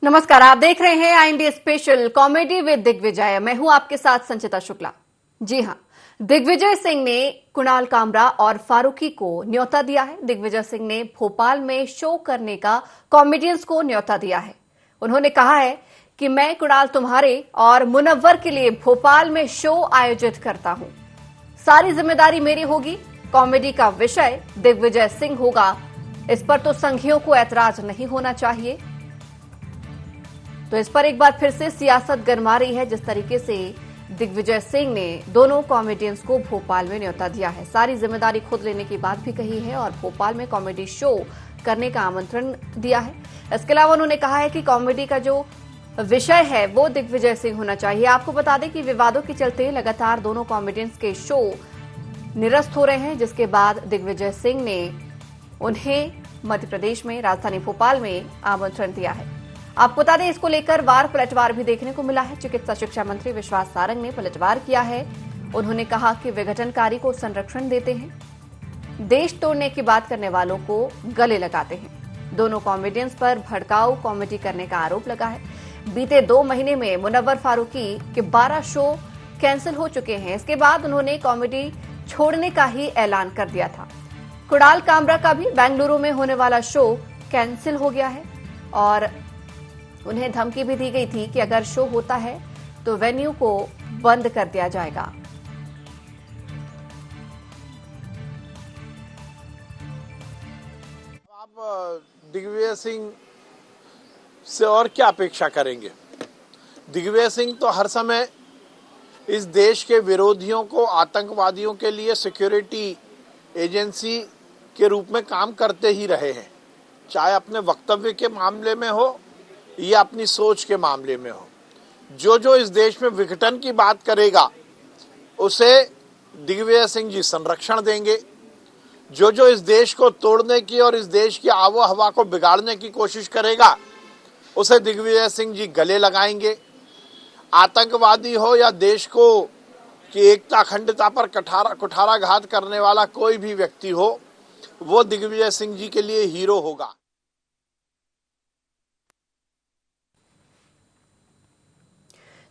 नमस्कार, आप देख रहे हैं IND special comedy with Digvijay. मैं हूं आपके साथ संचिता शुक्ला। जी हां, दिग्विजय सिंह ने कुणाल कामरा और फारूकी को न्योता दिया है। दिग्विजय सिंह ने भोपाल में शो करने का कॉमेडियंस को न्योता दिया है। उन्होंने कहा है कि मैं कुणाल तुम्हारे और मुनव्वर के लिए भोपाल में शो आयोजित करता हूं, सारी जिम्मेदारी मेरी होगी। कॉमेडी का विषय दिग्विजय सिंह होगा, इस पर तो संघियों को ऐतराज नहीं होना चाहिए। तो इस पर एक बार फिर से सियासत गरमा रही है। जिस तरीके से दिग्विजय सिंह ने दोनों कॉमेडियंस को भोपाल में न्योता दिया है, सारी जिम्मेदारी खुद लेने की बात भी कही है और भोपाल में कॉमेडी शो करने का आमंत्रण दिया है। इसके अलावा उन्होंने कहा है कि कॉमेडी का जो विषय है वो दिग्विजय सिंह होना चाहिए। आपको बता दें कि विवादों के चलते लगातार दोनों कॉमेडियंस के शो निरस्त हो रहे हैं, जिसके बाद दिग्विजय सिंह ने उन्हें मध्य प्रदेश में राजधानी भोपाल में आमंत्रण दिया है। आपको बता दें, इसको लेकर वार पलटवार भी देखने को मिला है। चिकित्सा शिक्षा मंत्री विश्वास सारंग ने पलटवार किया है। उन्होंने कहा कि विघटनकारी को संरक्षण देते हैं, देश तोड़ने की बात करने वालों को गले लगाते हैं। दोनों कॉमेडियंस पर भड़काऊ कॉमेडी करने का आरोप लगा है। बीते 2 महीने में मुनव्वर फारूकी के 12 शो कैंसिल हो चुके हैं। इसके बाद उन्होंने कॉमेडी छोड़ने का ही ऐलान कर दिया था। कुणाल कामरा का भी बेंगलुरु में होने वाला शो कैंसिल हो गया है और उन्हें धमकी भी दी गई थी कि अगर शो होता है तो वेन्यू को बंद कर दिया जाएगा। आप दिग्विजय सिंह से और क्या अपेक्षा करेंगे? दिग्विजय सिंह तो हर समय इस देश के विरोधियों को, आतंकवादियों के लिए सिक्योरिटी एजेंसी के रूप में काम करते ही रहे हैं, चाहे अपने वक्तव्य के मामले में हो या अपनी सोच के मामले में हो। जो इस देश में विघटन की बात करेगा उसे दिग्विजय सिंह जी संरक्षण देंगे। जो इस देश को तोड़ने की और इस देश की आबो हवा को बिगाड़ने की कोशिश करेगा उसे दिग्विजय सिंह जी गले लगाएंगे। आतंकवादी हो या देश को की एकता अखंडता पर कुठाराघात करने वाला कोई भी व्यक्ति हो, वो दिग्विजय सिंह जी के लिए हीरो होगा।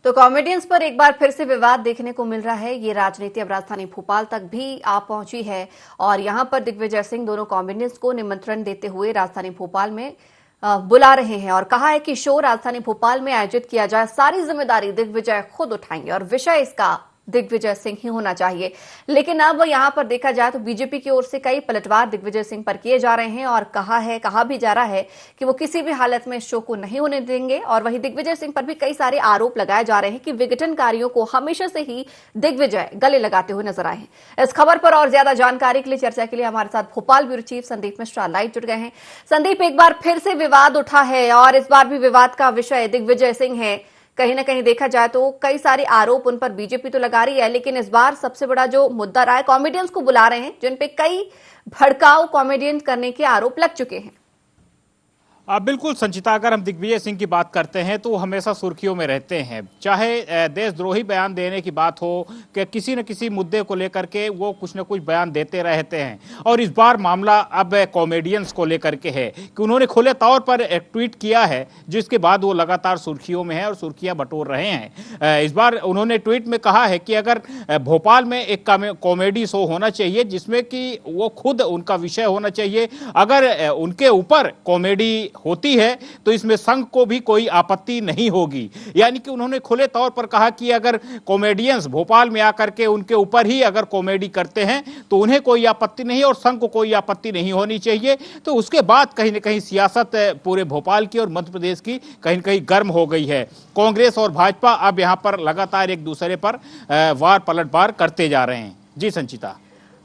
तो कॉमेडियंस पर एक बार फिर से विवाद देखने को मिल रहा है। ये राजनीति अब राजधानी भोपाल तक भी आ पहुंची है और यहां पर दिग्विजय सिंह दोनों कॉमेडियंस को निमंत्रण देते हुए राजधानी भोपाल में बुला रहे हैं और कहा है कि शो राजधानी भोपाल में आयोजित किया जाए, सारी जिम्मेदारी दिग्विजय खुद उठाएंगे और विषय इसका दिग्विजय सिंह ही होना चाहिए। लेकिन अब यहां पर देखा जाए तो बीजेपी की ओर से कई पलटवार दिग्विजय सिंह पर किए जा रहे हैं और कहा भी जा रहा है कि वो किसी भी हालत में शो को नहीं होने देंगे। और वहीं दिग्विजय सिंह पर भी कई सारे आरोप लगाए जा रहे हैं कि विघटनकारियों को हमेशा से ही दिग्विजय गले लगाते हुए नजर आए हैं। इस खबर पर और ज्यादा जानकारी के लिए, चर्चा के लिए हमारे साथ Bhopal bureau chief Sandeep Mishra live जुड़ गए हैं। संदीप, एक बार फिर से विवाद उठा है और इस बार भी विवाद का विषय दिग्विजय सिंह है। कहीं ना कहीं देखा जाए तो कई सारे आरोप उन पर बीजेपी तो लगा रही है, लेकिन इस बार सबसे बड़ा जो मुद्दा रहा है, कॉमेडियंस को बुला रहे हैं जिन पे कई भड़काऊ कॉमेडियन करने के आरोप लग चुके हैं। बिल्कुल संचिता, अगर हम दिग्विजय सिंह की बात करते हैं तो वो हमेशा सुर्खियों में रहते हैं। चाहे देशद्रोही बयान देने की बात हो कि किसी न किसी मुद्दे को लेकर के वो कुछ न कुछ बयान देते रहते हैं। और इस बार मामला अब कॉमेडियंस को लेकर के है कि उन्होंने खुले तौर पर एक ट्वीट किया है, जिसके बाद वो लगातार सुर्खियों में है और सुर्खियां बटोर रहे हैं। इस बार उन्होंने ट्वीट में कहा है कि अगर भोपाल में एक कॉमेडी शो होना चाहिए जिसमें कि वो खुद उनका विषय होना चाहिए, अगर उनके ऊपर कॉमेडी होती है तो इसमें संघ को भी कोई आपत्ति नहीं होगी। यानी कि उन्होंने खुले तौर पर कहा कि अगर कॉमेडियंस भोपाल में आकर के उनके ऊपर ही अगर कॉमेडी करते हैं तो उन्हें कोई आपत्ति नहीं और संघ को कोई आपत्ति नहीं होनी चाहिए। तो उसके बाद कहीं ना कहीं सियासत पूरे भोपाल की और मध्य प्रदेश की कहीं ना कहीं गर्म हो गई है। कांग्रेस और भाजपा अब यहां पर लगातार एक दूसरे पर वार पलटवार करते जा रहे हैं। जी संचिता।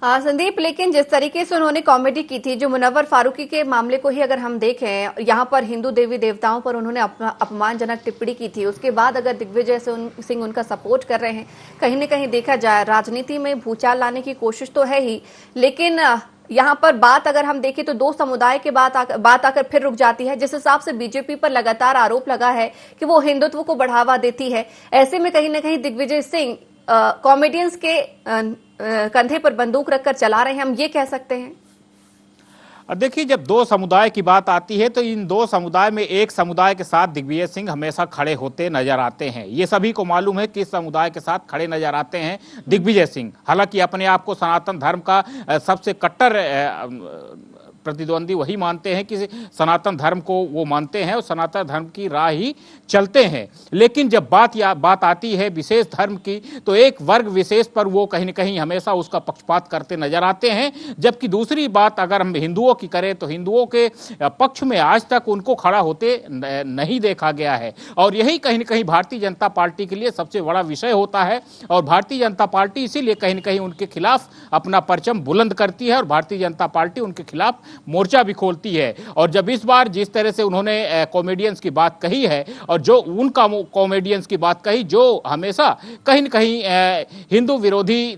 हाँ संदीप, लेकिन जिस तरीके से उन्होंने कॉमेडी की थी, जो मुनव्वर फारूकी के मामले को ही अगर हम देखें, यहाँ पर हिंदू देवी देवताओं पर उन्होंने अपमानजनक टिप्पणी की थी, उसके बाद अगर दिग्विजय सिंह उनका सपोर्ट कर रहे हैं, कहीं न कहीं देखा जाए राजनीति में भूचाल लाने की कोशिश तो है ही, लेकिन यहाँ पर बात अगर हम देखें तो 2 समुदाय के बात आकर फिर रुक जाती है। जिस हिसाब से बीजेपी पर लगातार आरोप लगा है कि वो हिंदुत्व को बढ़ावा देती है, ऐसे में कहीं न कहीं दिग्विजय सिंह कॉमेडियंस के कंधे पर बंदूक रखकर चला रहे हैं, हम ये कह सकते हैं। देखिए, जब दो समुदाय की बात आती है तो इन दो समुदाय में एक समुदाय के साथ दिग्विजय सिंह हमेशा खड़े होते नजर आते हैं। ये सभी को मालूम है किस समुदाय के साथ खड़े नजर आते हैं दिग्विजय सिंह। हालांकि अपने आप को सनातन धर्म का सबसे कट्टर प्रतिद्वंदी वही मानते हैं कि सनातन धर्म को वो मानते हैं और सनातन धर्म की राह ही चलते हैं। लेकिन जब बात आती है विशेष धर्म की तो एक वर्ग विशेष पर वो कहीं न कहीं हमेशा उसका पक्षपात करते नजर आते हैं। जबकि दूसरी बात अगर हम हिंदुओं की करें तो हिंदुओं के पक्ष में आज तक उनको खड़ा होते नहीं देखा गया है। और यही कहीं न कहीं भारतीय जनता पार्टी के लिए सबसे बड़ा विषय होता है और भारतीय जनता पार्टी इसीलिए कहीं न कहीं उनके खिलाफ अपना परचम बुलंद करती है और भारतीय जनता पार्टी उनके खिलाफ मोर्चा भी खोलती है। और जब इस बार जिस तरह से उन्होंने कॉमेडियंस की बात कही है और जो उनका कॉमेडियंस की बात कही जो हमेशा कहीं न कहीं हिंदू विरोधी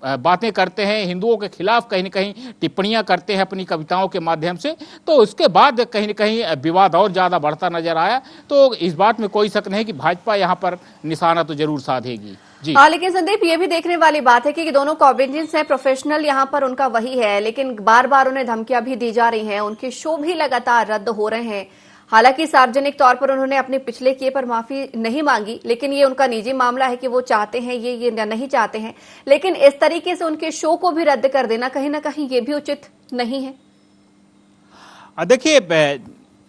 बातें करते हैं, हिंदुओं के खिलाफ कहीं न कहीं टिप्पणियां करते हैं अपनी कविताओं के माध्यम से, तो उसके बाद कहीं न कहीं विवाद और ज्यादा बढ़ता नजर आया। तो इस बात में कोई शक नहीं कि भाजपा यहां पर निशाना तो जरूर साधेगी। जी हाँ, लेकिन संदीप ये भी देखने वाली बात है कि दोनों कॉमेडियंस हैं, प्रोफेशनल यहाँ पर उनका वही है, लेकिन बार बार उन्हें धमकियां भी दी जा रही हैं, उनके शो भी लगातार रद्द हो रहे हैं। हालांकि सार्वजनिक तौर पर उन्होंने अपने पिछले किए पर माफी नहीं मांगी, लेकिन ये उनका निजी मामला है कि वो चाहते हैं ये नहीं चाहते हैं। लेकिन इस तरीके से उनके शो को भी रद्द कर देना कहीं ना कहीं ये भी उचित नहीं है। देखिए,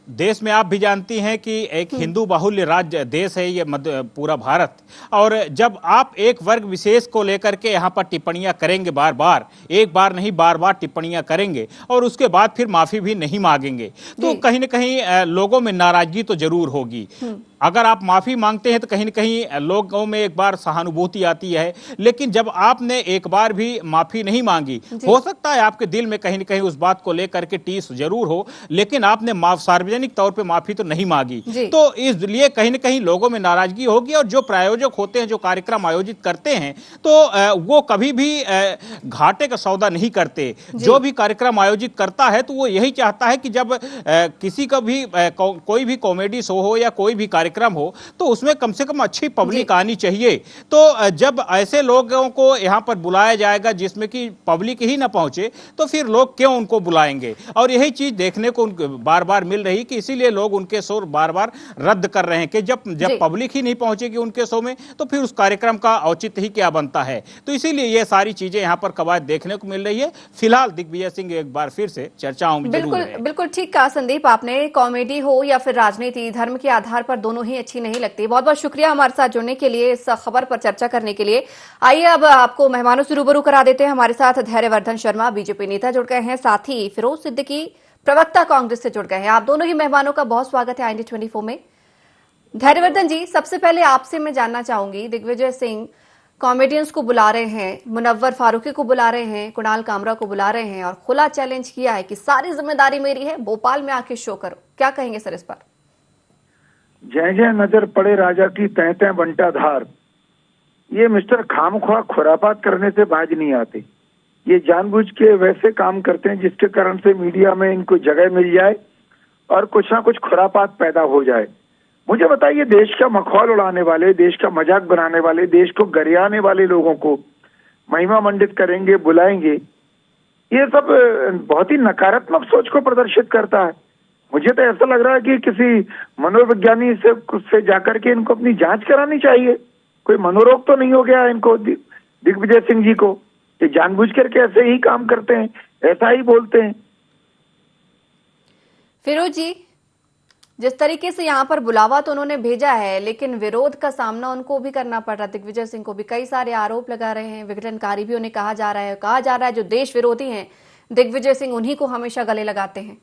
देश में आप भी जानती हैं कि एक हिंदू बाहुल्य राज्य देश है ये पूरा भारत। और जब आप एक वर्ग विशेष को लेकर के यहाँ पर टिप्पणियां करेंगे बार बार, एक बार नहीं बार बार टिप्पणियां करेंगे और उसके बाद फिर माफी भी नहीं मांगेंगे तो कहीं न कहीं लोगों में नाराजगी तो जरूर होगी। अगर आप माफी मांगते हैं तो कहीं न कहीं लोगों में एक बार सहानुभूति आती है, लेकिन जब आपने एक बार भी माफी नहीं मांगी, हो सकता है आपके दिल में कहीं न कहीं उस बात को लेकर के टीस जरूर हो, लेकिन आपने सार्वजनिक तौर पे माफी तो नहीं मांगी, तो इसलिए कहीं न कहीं लोगों में नाराजगी होगी। और जो प्रायोजक होते हैं, जो कार्यक्रम आयोजित करते हैं, तो वो कभी भी घाटे का सौदा नहीं करते। जो भी कार्यक्रम आयोजित करता है तो वो यही चाहता है कि जब किसी का भी कोई भी कॉमेडी शो हो या कोई भी कार्यक्रम हो तो उसमें कम से कम अच्छी पब्लिक आनी चाहिए। तो जब ऐसे लोगों को यहां पर बुलाया जाएगा जिसमें कि पब्लिक ही ना पहुंचे तो फिर लोग क्यों उनको बुलाएंगे। और यही चीज देखने को बार बार मिल रही कि इसीलिए लोग उनके शो बार बार रद्द कर रहे हैं कि जब पब्लिक ही नहीं पहुंचेगी उनके शो में तो फिर उस कार्यक्रम का औचित्य ही क्या बनता है। तो इसीलिए ये सारी चीजें यहां पर कवायद देखने को मिल रही है। फिलहाल दिग्विजय सिंह एक बार फिर से चर्चाओं में जरूर है। बिल्कुल ठीक कहा संदीप आपने। कॉमेडी हो या फिर राजनीति, धर्म के आधार पर दोनों ही अच्छी नहीं लगती। बहुत बहुत शुक्रिया हमारे साथ जुड़ने के लिए, इस खबर पर चर्चा करने के लिए। आइए अब आपको मेहमानों से रूबरू करा देते हैं। हमारे साथ धैर्यवर्धन शर्मा बीजेपी नेता जुड़ गए हैं, साथ ही फिरोज सिद्दीकी प्रवक्ता कांग्रेस से जुड़ गए हैं। आप दोनों ही मेहमानों का बहुत स्वागत है IND 24 में। धैर्यवर्धन जी, सबसे पहले आपसे मैं जानना चाहूंगी, दिग्विजय सिंह कॉमेडियंस को बुला रहे हैं, मुनव्वर फारूकी को बुला रहे हैं, कुणाल कामरा को बुला रहे हैं और खुला चैलेंज किया है कि सारी जिम्मेदारी मेरी है, भोपाल में आके शो करो। क्या कहेंगे सर इस पर? जय जय नजर पड़े राजा की तह तह बंटा धार। ये मिस्टर खामख्वाह खुरापात करने से बाज नहीं आते। ये जानबूझ के वैसे काम करते हैं जिसके कारण से मीडिया में इनको जगह मिल जाए और कुछ ना कुछ खुरापात पैदा हो जाए। मुझे बताइए, देश का मखौल उड़ाने वाले, देश का मजाक बनाने वाले, देश को गरियाने वाले लोगों को महिमा मंडित करेंगे, बुलाएंगे, ये सब बहुत ही नकारात्मक सोच को प्रदर्शित करता है। मुझे तो ऐसा लग रहा है कि किसी मनोविज्ञानी से जाकर के इनको अपनी जांच करानी चाहिए। कोई मनोरोग तो नहीं हो गया इनको, दिग्विजय सिंह जी को, कि जानबूझ करके ऐसे ही काम करते हैं, ऐसा ही बोलते हैं। फिरोज जी, जिस तरीके से यहाँ पर बुलावा तो उन्होंने भेजा है, लेकिन विरोध का सामना उनको भी करना पड़ रहा है। दिग्विजय सिंह को भी कई सारे आरोप लगा रहे हैं, विघटनकारी भी उन्हें कहा जा रहा है जो देश विरोधी हैं दिग्विजय सिंह उन्हीं को हमेशा गले लगाते हैं।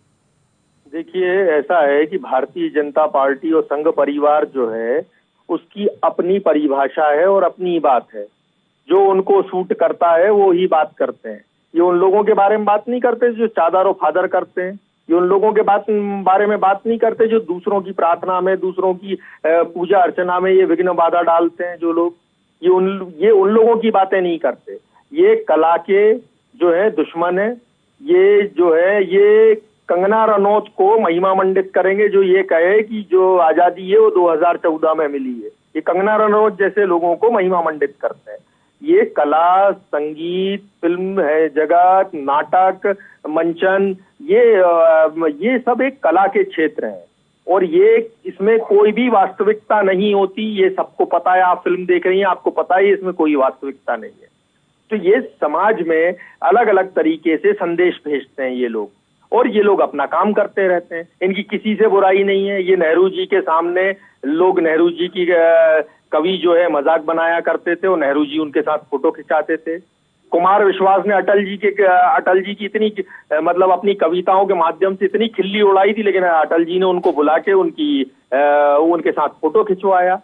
देखिए, ऐसा है कि भारतीय जनता पार्टी और संघ परिवार जो है उसकी अपनी परिभाषा है और अपनी बात है। जो उनको सूट करता है वो ही बात करते हैं। ये उन लोगों के बारे में बात नहीं करते जो चादर और फादर करते हैं। ये उन लोगों के बारे में बात नहीं करते जो दूसरों की प्रार्थना में, दूसरों की पूजा अर्चना में ये विघ्न बाधा डालते हैं। जो लोग ये उन लोगों की बातें नहीं करते। ये कला के जो है दुश्मन है। ये जो है ये कंगना रनौत को महिमा मंडित करेंगे जो ये कहे कि जो आजादी है वो 2014 में मिली है। ये कंगना रनौत जैसे लोगों को महिमा मंडित करते हैं। ये कला, संगीत, फिल्म है जगत, नाटक, मंचन, ये सब एक कला के क्षेत्र हैं और ये इसमें कोई भी वास्तविकता नहीं होती। ये सबको पता है, आप फिल्म देख रही हैं, आपको पता है इसमें कोई वास्तविकता नहीं है। तो ये समाज में अलग अलग तरीके से संदेश भेजते हैं ये लोग और ये लोग अपना काम करते रहते हैं। इनकी किसी से बुराई नहीं है। ये नेहरू जी के सामने लोग नेहरू जी की कवि जो है मजाक बनाया करते थे और नेहरू जी उनके साथ फोटो खिंचाते थे। कुमार विश्वास ने अटल जी की इतनी मतलब अपनी कविताओं के माध्यम से इतनी खिल्ली उड़ाई थी, लेकिन अटल जी ने उनको बुला के उनके साथ फोटो खिंचवाया।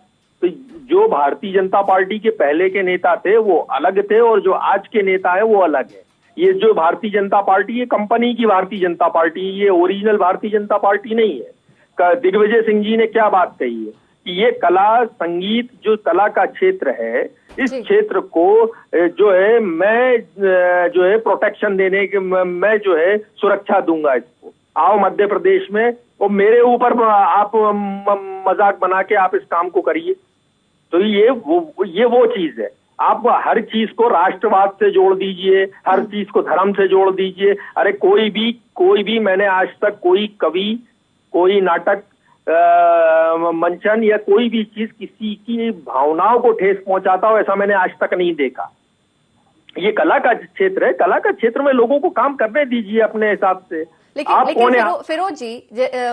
तो जो भारतीय जनता पार्टी के पहले के नेता थे वो अलग थे और जो आज के नेता है वो अलग है। ये जो भारतीय जनता पार्टी, ये कंपनी की भारतीय जनता पार्टी, ये ओरिजिनल भारतीय जनता पार्टी नहीं है। दिग्विजय सिंह जी ने क्या बात कही है कि ये कला, संगीत जो कला का क्षेत्र है, इस क्षेत्र को जो है मैं जो है प्रोटेक्शन देने के, मैं जो है सुरक्षा दूंगा इसको। आओ मध्य प्रदेश में और मेरे ऊपर आप मजाक बना के आप इस काम को करिए। तो ये वो चीज है। आप हर चीज को राष्ट्रवाद से जोड़ दीजिए, हर चीज को धर्म से जोड़ दीजिए। अरे कोई भी मैंने आज तक कोई कवि, कोई नाटक, मंचन या कोई भी चीज किसी की भावनाओं को ठेस पहुंचाता हो ऐसा मैंने आज तक नहीं देखा। ये कला का क्षेत्र है, कला का क्षेत्र में लोगों को काम करने दीजिए अपने हिसाब से। लेकिन फिरोज जी,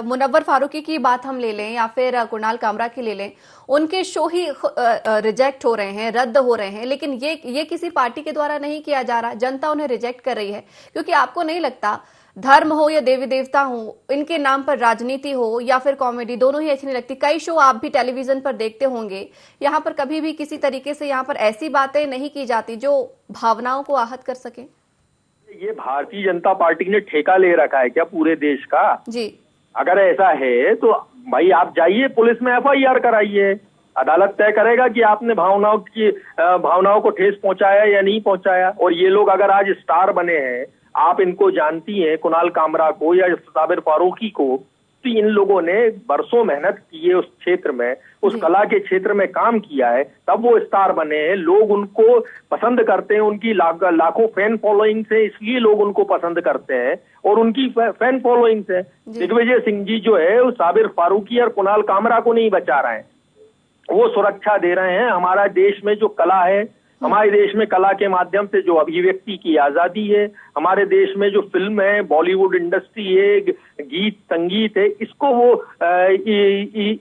मुनव्वर फारूकी की बात हम ले लें या फिर कुणाल कामरा की ले लें, उनके शो ही रिजेक्ट हो रहे हैं, रद्द हो रहे हैं, लेकिन ये किसी पार्टी के द्वारा नहीं किया जा रहा। जनता उन्हें रिजेक्ट कर रही है क्योंकि आपको नहीं लगता धर्म हो या देवी देवता हो, इनके नाम पर राजनीति हो या फिर कॉमेडी, दोनों ही अच्छी नहीं लगती। कई शो आप भी टेलीविजन पर देखते होंगे, यहाँ पर कभी भी किसी तरीके से यहाँ पर ऐसी बातें नहीं की जाती जो भावनाओं को आहत कर सके। ये भारतीय जनता पार्टी ने ठेका ले रखा है क्या पूरे देश का? जी, अगर ऐसा है तो भाई आप जाइए पुलिस में FIR कराइए। अदालत तय करेगा कि आपने भावनाओं को ठेस पहुंचाया या नहीं पहुंचाया। और ये लोग अगर आज स्टार बने हैं, आप इनको जानती हैं, कुणाल कामरा को या साबिर फारूकी को, तो इन लोगों ने बरसों मेहनत की है उस क्षेत्र में, उस कला के क्षेत्र में काम किया है, तब वो स्टार बने हैं। लोग उनको पसंद करते हैं, उनकी लाखों फैन फॉलोइंग से, इसलिए लोग उनको पसंद करते हैं और उनकी फैन फॉलोइंग से। दिग्विजय सिंह जी जो है वो साबिर फारूकी और कुणाल कामरा को नहीं बचा रहे हैं, वो सुरक्षा दे रहे हैं। हमारा देश में जो कला है, हमारे देश में कला के माध्यम से जो अभिव्यक्ति की आजादी है, हमारे देश में जो फिल्म है, बॉलीवुड इंडस्ट्री है, गीत संगीत है,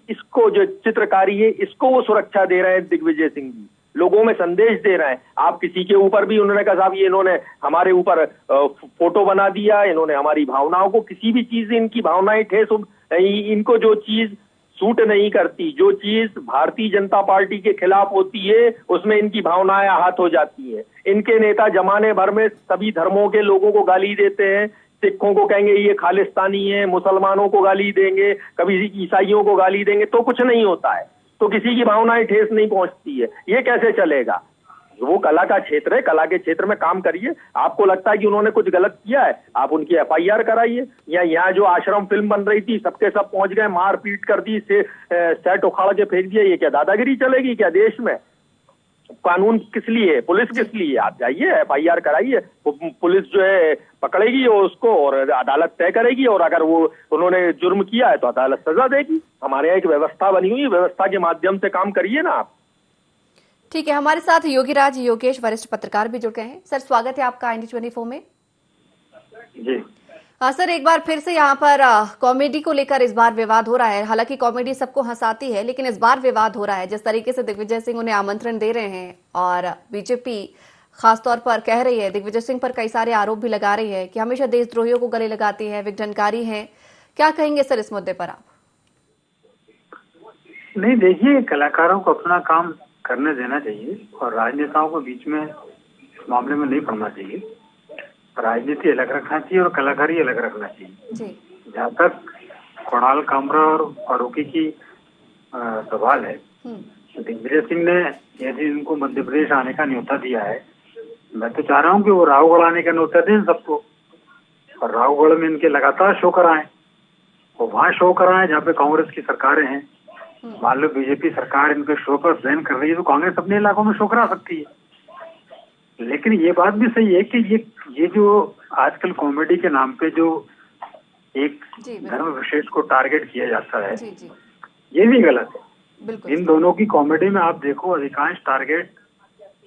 इसको जो चित्रकारी है, इसको वो सुरक्षा दे रहे हैं दिग्विजय सिंह जी। लोगों में संदेश दे रहे हैं। आप किसी के ऊपर भी उन्होंने कहा साहब ये इन्होंने हमारे ऊपर फोटो बना दिया, इन्होंने हमारी भावनाओं को, किसी भी चीज से इनकी भावनाएं ठेस, इनको जो चीज सूट नहीं करती, जो चीज भारतीय जनता पार्टी के खिलाफ होती है, उसमें इनकी भावनाएं आहत हो जाती हैं। इनके नेता जमाने भर में सभी धर्मों के लोगों को गाली देते हैं। सिखों को कहेंगे ये खालिस्तानी है, मुसलमानों को गाली देंगे, कभी ईसाइयों को गाली देंगे, तो कुछ नहीं होता है, तो किसी की भावनाएं ठेस नहीं पहुंचती है। ये कैसे चलेगा? वो कला का क्षेत्र है, कला के क्षेत्र में काम करिए। आपको लगता है कि उन्होंने कुछ गलत किया है, आप उनकी FIR कराइए। या यहाँ जो आश्रम फिल्म बन रही थी, सबके सब पहुंच गए, मार पीट कर दी, सेट उखाड़ के फेंक दिया, ये क्या दादागिरी चलेगी क्या देश में? कानून किस लिए है, पुलिस किस लिए? आप जाइए FIR कराइए, पुलिस जो है पकड़ेगी उसको और अदालत तय करेगी, और अगर वो उन्होंने जुर्म किया है तो अदालत सजा देगी। हमारे यहाँ एक व्यवस्था बनी हुई है, व्यवस्था के माध्यम से काम करिए ना आप। ठीक है, हमारे साथ योगीराज योगेश वरिष्ठ पत्रकार भी जुड़ गए हैं। सर, स्वागत है आपका IND24 में। जी हाँ सर, एक बार फिर से यहाँ पर कॉमेडी को लेकर इस बार विवाद हो रहा है। हालांकि कॉमेडी सबको हंसाती है, लेकिन इस बार विवाद हो रहा है। जिस तरीके से दिग्विजय सिंह उन्हें आमंत्रण दे रहे हैं और बीजेपी खासतौर पर कह रही है, दिग्विजय सिंह पर कई सारे आरोप भी लगा रही है कि हमेशा देशद्रोहियों को गले लगाती है, विघटनकारी है। क्या कहेंगे सर इस मुद्दे पर आप? नहीं, देखिए, कलाकारों को अपना काम करने देना चाहिए और राजनेताओं को बीच में इस मामले में नहीं पड़ना चाहिए। राजनीति अलग रखना चाहिए और कलाकारी अलग रखना चाहिए। जहाँ तक कुणाल कामरा और फारूकी की सवाल है, दिग्विजय सिंह ने यदि उनको मध्य प्रदेश आने का न्योता दिया है, मैं तो चाह रहा हूँ कि वो रावगढ़ आने का न्योता दें सबको, और रावगढ़ में इनके लगातार शो कराएं, और वहाँ शो कराएं जहाँ पे कांग्रेस की सरकारें हैं। मान लो बीजेपी सरकार इनके शो पर बैन कर रही है, तो कांग्रेस अपने इलाकों में शो करा सकती है। लेकिन ये बात भी सही है कि ये जो आजकल कॉमेडी के नाम पे जो एक धर्म विशेष को टारगेट किया जाता है, ये भी गलत है। बिल्कुल। इन दोनों की कॉमेडी में आप देखो, अधिकांश टारगेट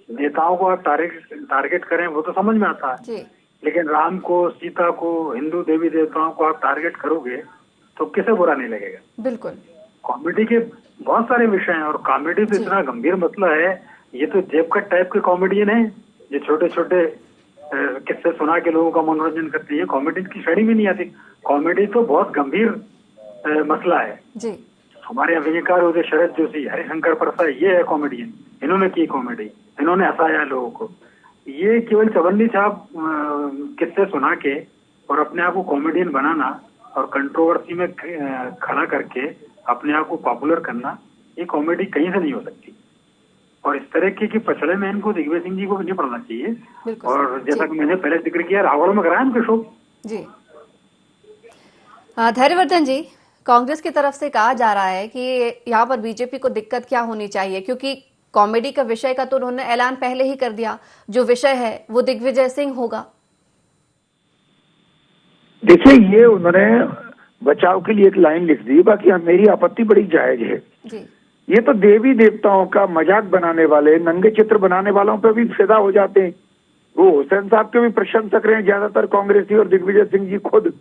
नेताओं को आप टारगेट करें वो तो समझ में आता है, लेकिन राम को, सीता को, हिंदू देवी देवताओं को आप टारगेट करोगे तो किसे बुरा नहीं लगेगा। बिल्कुल। कॉमेडी के बहुत सारे विषय हैं और कॉमेडी तो इतना गंभीर मसला है। ये तो जेब कट टाइप के कॉमेडियन है, ये छोटे छोटे किस्से सुना के लोगों का मनोरंजन करती है, कॉमेडी की श्रेणी में नहीं आती। कॉमेडी तो बहुत गंभीर मसला है जी। हमारे अभिनेता उदय शरद जोशी, हरिशंकर प्रसाद, ये है कॉमेडियन, इन्होंने की कॉमेडी, इन्होंने हंसाया लोगों को। ये केवल चवन्नी साहब किस्से सुना के और अपने आप को कॉमेडियन बनाना और कंट्रोवर्सी में खड़ा करके अपने आप को पॉपुलर करना, ये कॉमेडी कहीं से नहीं हो सकती। और इस तरह की पछड़े में इनको दिग्विजय सिंह जी को भी नहीं पढ़ना चाहिए। और जैसा कि मैंने पहले जिक्र किया, रावण में कराया उनके शो जी। धैर्यवर्धन जी, कांग्रेस की तरफ से कहा जा रहा है कि यहाँ पर बीजेपी को दिक्कत क्या होनी चाहिए, क्योंकि कॉमेडी का विषय का तो उन्होंने ऐलान पहले ही कर दिया, जो विषय है वो दिग्विजय सिंह होगा। देखिए, ये उन्होंने बचाव के लिए एक लाइन लिख दी, बाकी मेरी आपत्ति बड़ी जायज है जी। ये तो देवी देवताओं का मजाक बनाने वाले, नंगे चित्र बनाने वालों पे भी फिदा हो जाते हैं। वो हुसैन साहब के भी प्रशंसक रहे ज्यादातर कांग्रेसी और दिग्विजय सिंह जी खुद।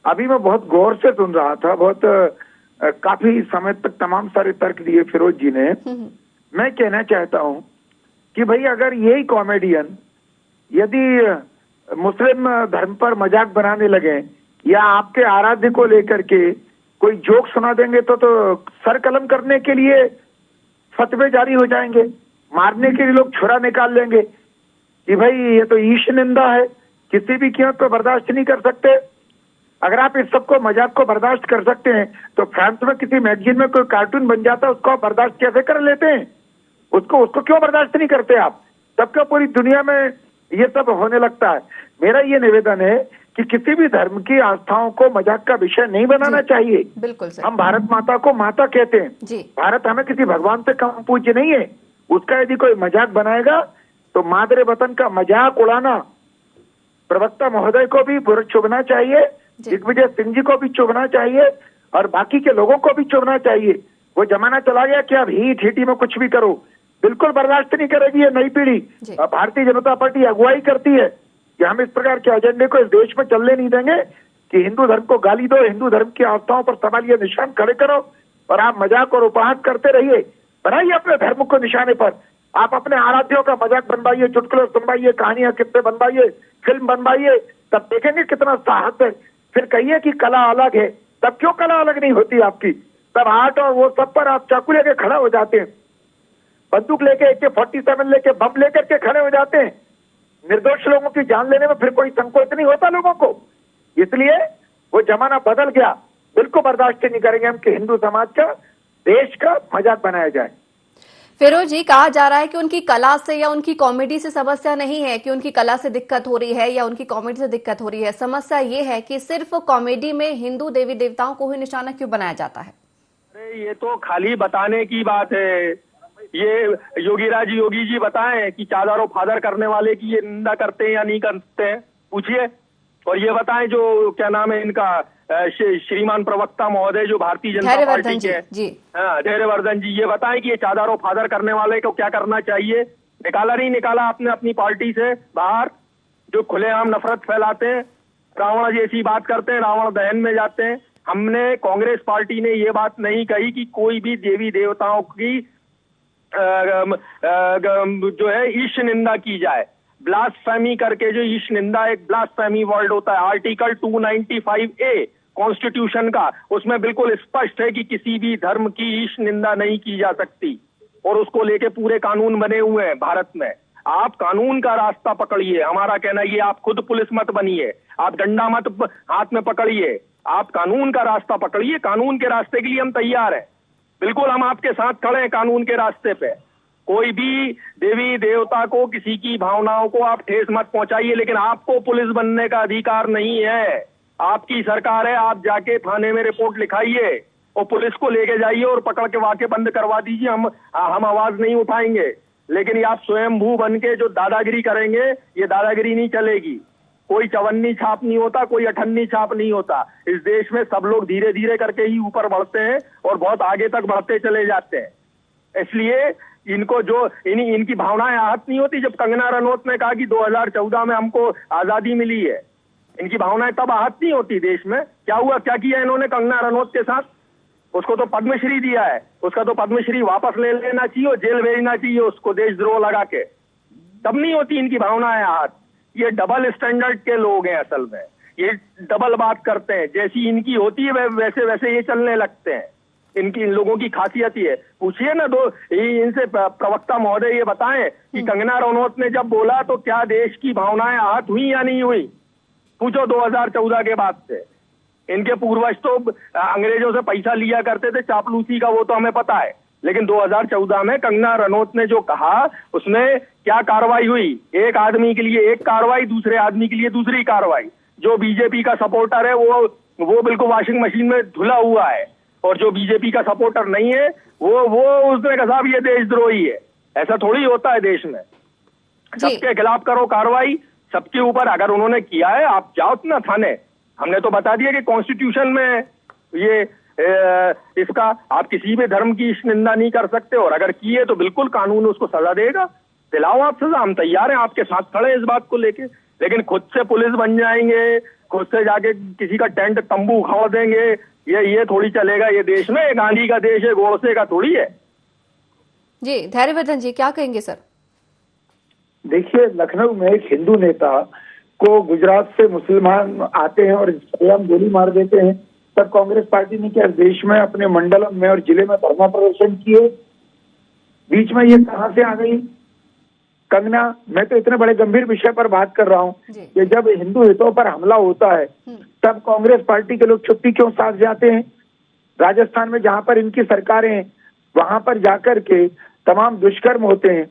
अभी मैं बहुत गौर से सुन रहा था, बहुत काफी समय तक तमाम सारे तर्क दिए फिरोज जी ने। मैं कहना चाहता हूं कि भाई, अगर यही कॉमेडियन यदि मुस्लिम धर्म पर मजाक बनाने लगे या आपके आराध्य को लेकर के कोई जोक सुना देंगे तो सर कलम करने के लिए फतवे जारी हो जाएंगे, मारने के लिए लोग छुरा निकाल लेंगे कि भाई ये तो ईश निंदा है, किसी भी कीमत पर बर्दाश्त नहीं कर सकते। अगर आप इस सबको मजाक को बर्दाश्त कर सकते हैं तो फ्रांस में किसी मैगजीन में कोई कार्टून बन जाता है, उसको आप बर्दाश्त कैसे कर लेते हैं? उसको क्यों बर्दाश्त नहीं करते आप? तब क्यों पूरी दुनिया में ये सब होने लगता है? मेरा ये निवेदन है कि किसी भी धर्म की आस्थाओं को मजाक का विषय नहीं बनाना चाहिए। बिल्कुल सही। हम भारत माता को माता कहते हैं जी। भारत हमें किसी भगवान से कम पूज्य नहीं है। उसका यदि कोई मजाक बनाएगा तो मादरे वतन का मजाक उड़ाना प्रवक्ता महोदय को भी बुरा चुभना चाहिए, दिग्विजय सिंह जी को भी चुभना चाहिए और बाकी के लोगों को भी चुभना चाहिए। वो जमाना चला गया कि अब हीट हीटी में कुछ भी करो, बिल्कुल बर्दाश्त नहीं करेगी ये नई पीढ़ी। भारतीय जनता पार्टी अगुवाई करती है कि हम इस प्रकार के एजेंडे को इस देश में चलने नहीं देंगे कि हिंदू धर्म को गाली दो, हिंदू धर्म की आस्थाओं पर सवालिया निशान खड़े करो और आप मजाक और उपहास करते रहिए। बनाइए अपने धर्म को निशाने पर, आप अपने आराध्यों का मजाक बनवाइए, चुटकुले सुनवाइए, कहानियां किस्से बनवाइए, फिल्म बनवाइए, तब देखेंगे कितना साहस है। फिर कहिए कि कला अलग है, तब क्यों कला अलग नहीं होती आपकी? तब आर्ट और वो सब पर आप चाकू लेके खड़ा हो जाते हैं, बंदूक लेके AK-47 लेके बम लेकर के खड़े हो जाते हैं। निर्दोष लोगों की जान लेने में फिर कोई संकोच नहीं होता लोगों को। इसलिए वो जमाना बदल गया, बिल्कुल बर्दाश्त नहीं करेंगे हम कि हिंदू समाज का, देश का मजाक बनाया जाए। फिरोज जी, कहा जा रहा है कि उनकी कला से या उनकी कॉमेडी से समस्या नहीं है कि उनकी कला से दिक्कत हो रही है या उनकी कॉमेडी से दिक्कत हो रही है। समस्या ये है कि सिर्फ कॉमेडी में हिंदू देवी देवताओं को ही निशाना क्यों बनाया जाता है? अरे ये तो खाली बताने की बात है। ये योगी जी बताएं कि चादर फादर करने वाले की ये निंदा करते हैं या नहीं करते हैं, पूछिए। और ये बताएं जो क्या नाम है इनका श्रीमान प्रवक्ता महोदय जो भारतीय जनता पार्टी के, धैर्यवर्धन जी, ये बताएं कि ये चादर फादर करने वाले को क्या करना चाहिए? निकाला नहीं निकाला आपने अपनी पार्टी से बाहर? जो खुलेआम नफरत फैलाते हैं, रावण जैसी बात करते हैं, रावण दहन में जाते हैं। हमने कांग्रेस पार्टी ने ये बात नहीं कही कि कोई भी देवी देवताओं की जो है ईश निंदा की जाए। ब्लास्फेमी करके जो ईश निंदा, एक ब्लास्फेमी वर्ड होता है, आर्टिकल 295A कॉन्स्टिट्यूशन का, उसमें बिल्कुल स्पष्ट है कि किसी भी धर्म की ईश निंदा नहीं की जा सकती और उसको लेके पूरे कानून बने हुए हैं भारत में। आप कानून का रास्ता पकड़िए, हमारा कहना ये, आप खुद पुलिस मत बनिए, आप डंडा मत हाथ में पकड़िए, आप कानून का रास्ता पकड़िए। कानून के रास्ते के लिए हम तैयार हैं, बिल्कुल हम आपके साथ खड़े हैं कानून के रास्ते पे। कोई भी देवी देवता को, किसी की भावनाओं को आप ठेस मत पहुंचाइए, लेकिन आपको पुलिस बनने का अधिकार नहीं है। आपकी सरकार है, आप जाके थाने में रिपोर्ट लिखाइए और पुलिस को लेके जाइए और पकड़ के वाके बंद करवा दीजिए। हम आवाज नहीं उठाएंगे, लेकिन ये आप स्वयंभू बन के जो दादागिरी करेंगे, ये दादागिरी नहीं चलेगी। कोई चवन्नी छाप नहीं होता, कोई अठन्नी छाप नहीं होता। इस देश में सब लोग धीरे धीरे करके ही ऊपर बढ़ते हैं और बहुत आगे तक बढ़ते चले जाते हैं। इसलिए इनको जो इनकी भावनाएं आहत नहीं होती। जब कंगना रनौत ने कहा कि 2014 में हमको आजादी मिली है, इनकी भावनाएं तब आहत नहीं होती देश में। क्या हुआ, क्या किया इन्होंने कंगना रनौत के साथ? उसको तो पद्मश्री दिया है, उसका तो पद्मश्री वापस ले लेना चाहिए और जेल भेजना चाहिए उसको, देशद्रोह लगा के। तब नहीं होती इनकी भावनाएं आहत। ये डबल स्टैंडर्ड के लोग हैं असल में, ये डबल बात करते हैं। जैसी इनकी होती है वैसे वैसे ये चलने लगते हैं। इन लोगों की खासियत ही है। पूछिए ना इनसे, प्रवक्ता महोदय ये बताएं कि कंगना रनौत ने जब बोला तो क्या देश की भावनाएं आहत हुई या नहीं हुई? पूछो 2014 के बाद से। इनके पूर्वज तो अंग्रेजों से पैसा लिया करते थे, चापलूसी का, वो तो हमें पता है। लेकिन 2014 में कंगना रनौत ने जो कहा, उसमें क्या कार्रवाई हुई? एक आदमी के लिए एक कार्रवाई, दूसरे आदमी के लिए दूसरी कार्रवाई। जो बीजेपी का सपोर्टर है वो बिल्कुल वॉशिंग मशीन में धुला हुआ है, और जो बीजेपी का सपोर्टर नहीं है वो उसने कहा साहब ये देशद्रोही है। ऐसा थोड़ी होता है देश में। सबके खिलाफ करो कार्रवाई, सबके ऊपर। अगर उन्होंने किया है, आप जाओ ना थाने। हमने तो बता दिया कि कॉन्स्टिट्यूशन में ये इसका आप किसी भी धर्म की निंदा नहीं कर सकते, और अगर किए तो बिल्कुल कानून उसको सजा देगा। दिलाओ आप सजा, हम तैयार हैं, आपके साथ खड़े इस बात को लेके। लेकिन खुद से पुलिस बन जाएंगे, खुद से जाके किसी का टेंट तंबू उखाड़ देंगे, ये थोड़ी चलेगा। ये देश में गांधी का देश है, गोडसे का थोड़ी है। जी धैर्यवर्धन जी, क्या कहेंगे सर? देखिए, लखनऊ में एक हिंदू नेता को गुजरात से मुसलमान आते हैं और स्वयं गोली मार देते हैं, तब कांग्रेस पार्टी ने क्या देश में अपने मंडलम में और जिले में धरना प्रदर्शन किए? बीच में ये कहां से आ गई कंगना? मैं तो इतने बड़े गंभीर विषय पर बात कर रहा हूं कि जब हिंदू हितों पर हमला होता है तब कांग्रेस पार्टी के लोग चुप्पी क्यों साध जाते हैं? राजस्थान में जहां पर इनकी सरकारें हैं, वहां पर जाकर के तमाम दुष्कर्म होते हैं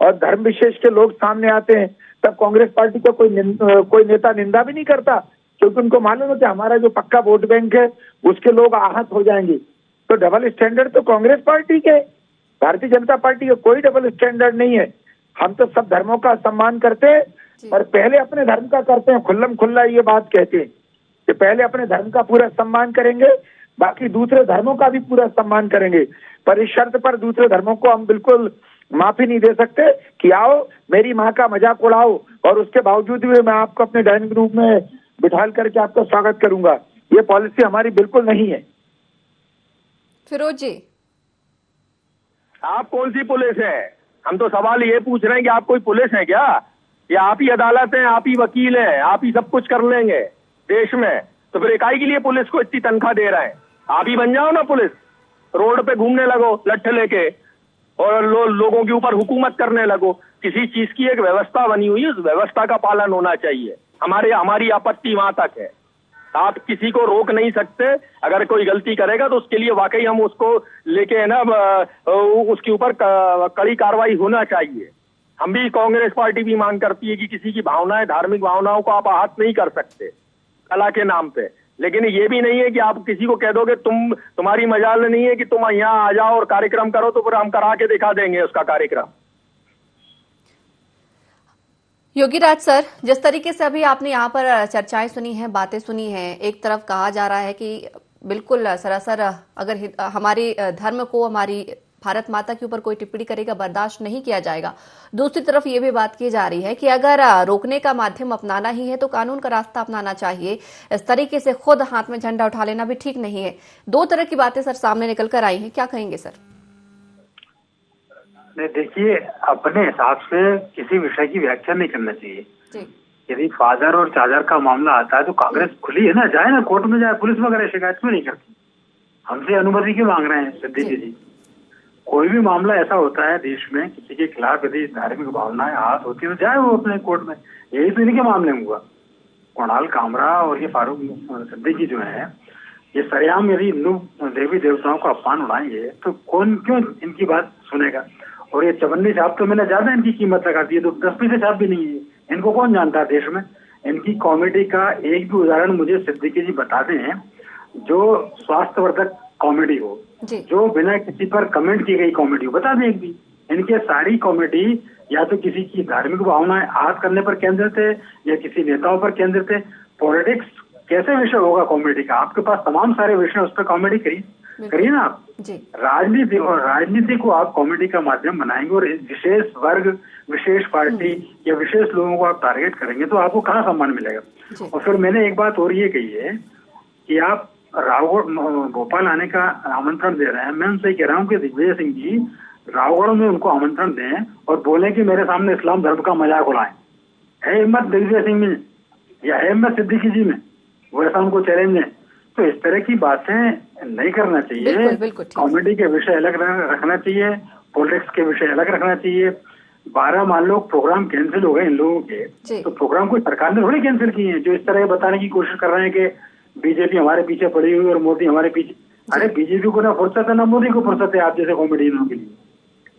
और धर्म विशेष के लोग सामने आते हैं, तब कांग्रेस पार्टी का कोई नेता निंदा भी नहीं करता, क्योंकि उनको मालूम है कि हमारा जो पक्का वोट बैंक है उसके लोग आहत हो जाएंगे। तो डबल स्टैंडर्ड तो कांग्रेस पार्टी के, भारतीय जनता पार्टी का कोई डबल स्टैंडर्ड नहीं है। हम तो सब धर्मों का सम्मान करते हैं और पहले अपने धर्म का करते हैं। खुल्लम खुल्ला ये बात कहते हैं कि पहले अपने धर्म का पूरा सम्मान करेंगे, बाकी दूसरे धर्मों का भी पूरा सम्मान करेंगे। पर इस शर्त पर दूसरे धर्मों को हम बिल्कुल माफी नहीं दे सकते कि आओ मेरी माँ का मजाक उड़ाओ, और उसके बावजूद भी मैं आपको अपने डाइनिंग रूम में बिठा करके आपका स्वागत करूंगा। ये पॉलिसी हमारी बिल्कुल नहीं है। फिरोज जी, आप कौन सी पुलिस है? हम तो सवाल ये पूछ रहे हैं कि आप कोई पुलिस है क्या? या आप ही अदालत हैं, आप ही वकील हैं, आप ही सब कुछ कर लेंगे देश में? तो फिर इकाई के लिए पुलिस को इतनी तनख्वाह दे रहे हैं? आप ही बन जाओ ना पुलिस, रोड पे घूमने लगो लट्ठे लेके और लोगों के ऊपर हुकूमत करने लगो। किसी चीज की एक व्यवस्था बनी हुई है, उस व्यवस्था का पालन होना चाहिए। हमारी आपत्ति वहां तक है। आप किसी को रोक नहीं सकते। अगर कोई गलती करेगा तो उसके लिए वाकई हम उसको लेके है ना, उसके ऊपर कड़ी कार्रवाई होना चाहिए। हम भी, कांग्रेस पार्टी भी मांग करती है कि किसी की भावनाएं, धार्मिक भावनाओं को आप आहत नहीं कर सकते कला के नाम पे। लेकिन ये भी नहीं है कि आप किसी को कह दोगे तुम्हारी मजाल नहीं है कि तुम यहाँ आ जाओ और कार्यक्रम करो, तो फिर हम करा के दिखा देंगे उसका कार्यक्रम। योगी राज सर, जिस तरीके से अभी आपने यहाँ पर चर्चाएं सुनी हैं, बातें सुनी हैं, एक तरफ कहा जा रहा है कि बिल्कुल सरासर अगर हमारे धर्म को, हमारी भारत माता के ऊपर कोई टिप्पणी करेगा बर्दाश्त नहीं किया जाएगा। दूसरी तरफ ये भी बात की जा रही है कि अगर रोकने का माध्यम अपनाना ही है तो कानून का रास्ता अपनाना चाहिए। इस तरीके से खुद हाथ में झंडा उठा लेना भी ठीक नहीं है। दो तरह की बातें सर सामने निकल कर आई हैं, क्या कहेंगे सर? नहीं, देखिए, अपने हिसाब से किसी विषय की व्याख्या नहीं करना चाहिए। यदि फादर और चादर का मामला आता है तो कांग्रेस खुली है ना, जाए ना कोर्ट में, जाए, पुलिस वगैरह शिकायत क्यों नहीं करती? हमसे अनुमति क्यों मांग रहे हैं सिद्दीकी जी? कोई भी मामला ऐसा होता है देश में, किसी के खिलाफ यदि धार्मिक भावनाएं आहत होती है तो जाए वो अपने कोर्ट में। यही तो इनके मामले में हुआ। कुणाल कामरा और ये फारूक सिद्दीकी जो है, ये सरेआम यदि हिंदू देवी देवताओं को अपमान उड़ाएंगे तो कौन क्यों इनकी बात सुनेगा? और ये चवन्नी छाप तो मैंने ज्यादा इनकी कीमत लगा दी है, तो 10 पैसे छाप भी नहीं है। इनको कौन जानता है देश में? इनकी कॉमेडी का एक भी उदाहरण मुझे सिद्दीकी जी बता दें जो स्वास्थ्यवर्धक कॉमेडी हो, जो बिना किसी पर कमेंट की गई कॉमेडी हो, बता दें एक भी। इनके सारी कॉमेडी या तो किसी की धार्मिक भावनाएं आहत करने पर केंद्रित है या किसी नेताओं पर केंद्रित है। पॉलिटिक्स कैसे विषय होगा कॉमेडी का? आपके पास तमाम सारे विषय, उस पर कॉमेडी करिए ना आप। जी। राजनीति को आप कॉमेडी का माध्यम बनाएंगे और विशेष वर्ग, विशेष पार्टी या विशेष लोगों को आप टारगेट करेंगे तो आपको कहाँ सम्मान मिलेगा? और फिर मैंने एक बात और ये कही है कि आप रावगढ़ भोपाल आने का आमंत्रण दे रहे हैं। मैं उनसे कह रहा हूँ कि दिग्विजय सिंह जी रावगढ़ में उनको आमंत्रण दें और बोलें कि मेरे सामने इस्लाम धर्म का मजाक उड़ाएं। है हिम्मत दिग्विजय सिंह में या है हिम्मत सिद्दीकी जी में? वैसा उनको चैलेंज है। तो इस तरह की बातें नहीं करना चाहिए। कॉमेडी के विषय अलग रखना चाहिए, पॉलिटिक्स के विषय अलग रखना चाहिए। 12 मान लो प्रोग्राम कैंसिल हो गए इन लोगों के, तो प्रोग्राम को सरकार ने थोड़ी कैंसिल किए हैं। जो इस तरह बताने की कोशिश कर रहे हैं कि बीजेपी हमारे पीछे पड़ी हुई और मोदी हमारे पीछे, अरे बीजेपी को ना फुर्सत है ना मोदी को फुर्सत है आप जैसे कॉमेडियनों के लिए।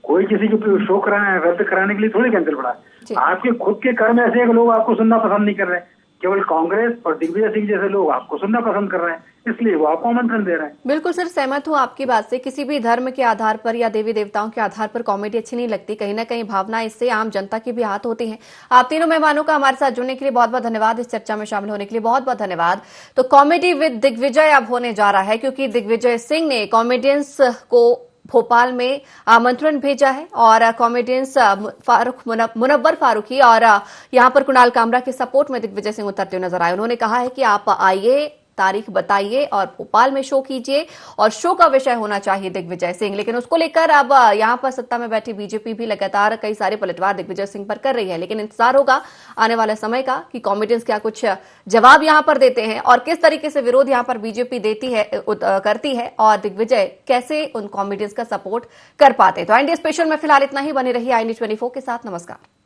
कोई किसी के शो रद्द कराने के लिए थोड़ी कैंसिल पड़ा। आपके खुद के कर्म ऐसे हैं कि लोग आपको सुनना पसंद नहीं कर रहे, केवल कांग्रेस और दिग्विजय सिंह जैसे लोग आपको सुनना पसंद कर रहे हैं, इसलिए वो आपको आमंत्रण दे रहे हैं। बिल्कुल सर, सहमत हूँ आपकी बात से। किसी भी धर्म के आधार पर या देवी देवताओं के आधार पर कॉमेडी अच्छी नहीं लगती। कहीं ना कहीं भावना इससे आम जनता की भी आहत होती है। आप तीनों मेहमानों का हमारे साथ जुड़ने के लिए बहुत बहुत धन्यवाद। इस चर्चा में शामिल होने के लिए बहुत बहुत धन्यवाद। तो कॉमेडी विद दिग्विजय अब होने जा रहा है, क्योंकि दिग्विजय सिंह ने कॉमेडियंस को भोपाल में आमंत्रण भेजा है और कॉमेडियंस मुनव्वर फारूकी और यहां पर कुणाल कामरा के सपोर्ट में दिग्विजय सिंह उतरते हुए नजर आए। उन्होंने कहा है कि आप आइए, तारीख बताइए और भोपाल में शो कीजिए और शो का विषय होना चाहिए दिग्विजय सिंह। लेकिन उसको लेकर अब यहां पर सत्ता में बैठी बीजेपी भी लगातार कई सारे पलटवार दिग्विजय सिंह पर कर रही है। लेकिन इंतजार होगा आने वाले समय का कि कॉमेडियंस क्या कुछ जवाब यहां पर देते हैं और किस तरीके से विरोध यहां पर बीजेपी करती है और दिग्विजय कैसे उन कॉमेडियंस का सपोर्ट कर पाते। तो IND स्पेशल में फिलहाल इतना ही। बने रहिए IND 24 के साथ। नमस्कार।